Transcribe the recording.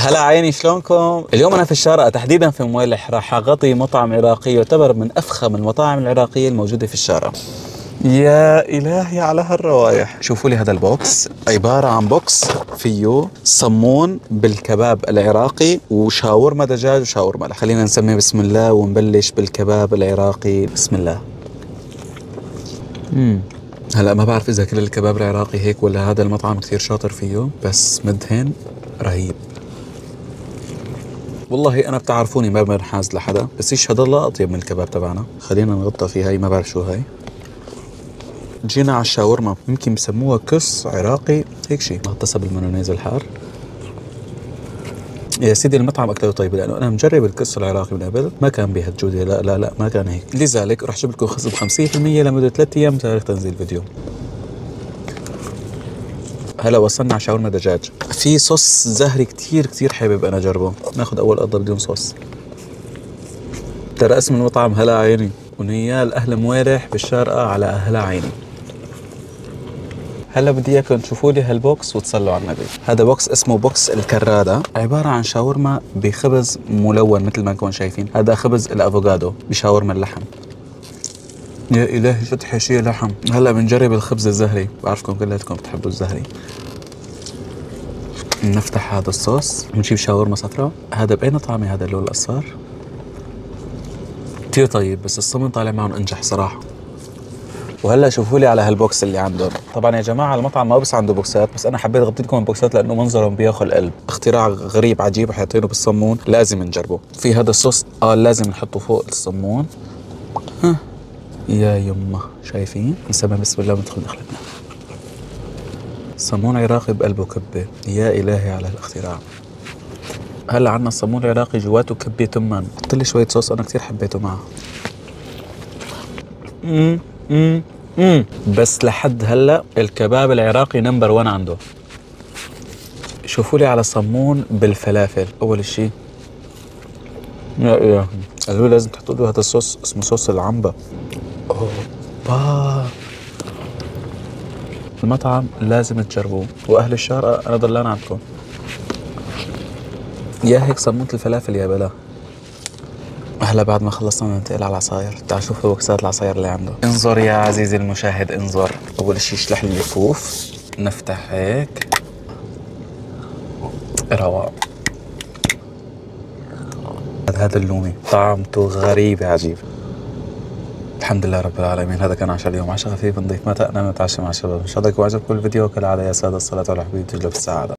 هلا عيني، شلونكم؟ اليوم انا في الشارقة تحديدا في مويلح، راح اغطي مطعم عراقي يعتبر من افخم المطاعم العراقية الموجودة في الشارقة. يا الهي على هالروايح، شوفوا لي هذا البوكس، عبارة عن بوكس فيه صمون بالكباب العراقي وشاورما دجاج وشاورما لحم. خلينا نسمي بسم الله ونبلش بالكباب العراقي. بسم الله. هلا ما بعرف اذا كل الكباب العراقي هيك ولا هذا المطعم كثير شاطر فيه، بس مدهن رهيب. والله انا بتعرفوني ما بنحاز لحدا، بس يشهد الله اطيب من الكباب تبعنا. خلينا نغطى في هاي، ما بعرف شو هاي. جينا على الشاورما، يمكن بسموها كس عراقي هيك شيء، مغطسه بالمايونيز الحار. يا سيدي المطعم اكله طيب، لانه انا مجرب الكس العراقي من قبل، ما كان بهالجوده، لا لا لا ما كان هيك. لذلك رح اجيب لكم خصم 50% لمده 3 ايام من تاريخ تنزيل الفيديو. هلا وصلنا على شاورما دجاج، في صوص زهري كثير حابب انا اجربه. ناخذ اول قطه بدون صوص. ترى اسم المطعم هلا عيني، ونيال اهل مويلح بالشارقة على هلا عيني. هلا بدي اياكم تشوفوا لي هالبوكس وتصلوا على النبي. هذا بوكس اسمه بوكس الكرادة، عبارة عن شاورما بخبز ملون مثل ما انكم شايفين. هذا خبز الافوكادو بشاورما اللحم. يا الهي شو تحشيه لحم. هلا بنجرب الخبز الزهري، بعرفكم كلياتكم بتحبوا الزهري. نفتح هذا الصوص ونجيب شاورما صفراء. هذا بأين طعمي هذا اللون الأصفر؟ كثير طيب، بس الصمن طالع معهم انجح صراحة. وهلا شوفوا لي على هالبوكس اللي عندهم. طبعا يا جماعة المطعم ما بس عنده بوكسات، بس أنا حبيت أغطي لكم البوكسات لأنه منظرهم بياخذ القلب. اختراع غريب عجيب حاطينه بالصمون، لازم نجربه. في هذا الصوص لازم نحطه فوق الصمون. يا يمه شايفين؟ نسمي بسم الله وندخل دخلتنا. صمون عراقي بقلبه كبة، يا إلهي على الاختراع. هلا عنا الصمون العراقي جواته كبة تمن، حط لي شوية صوص أنا كثير حبيته معه. بس لحد هلا الكباب العراقي نمبر 1 عنده. شوفوا لي على صمون بالفلافل. أول شيء يا إلهي، قالوا لازم تحطوا له هذا الصوص اسمه صوص العنبة. أوبا، المطعم لازم تجربوه، وأهل الشارقة أنا ضلان عندكم. يا هيك صمونة الفلافل يا بلا. هلا بعد ما خلصنا ننتقل على العصاير. تعال شوف بوكسات العصاير اللي عنده. انظر يا عزيزي المشاهد انظر. أول شيء اشلح لي الكوف، نفتح هيك رواق. هذا اللومي طعمته غريب عجيب. الحمد لله رب العالمين. هذا كان عشاء اليوم، عشاء خفيف نضيف، ما نتعشى مع الشباب. ان شاء الله يكون عجبكم الفيديو. كالعادة يا سادة الصلاة على حبيبي تجلب السعادة.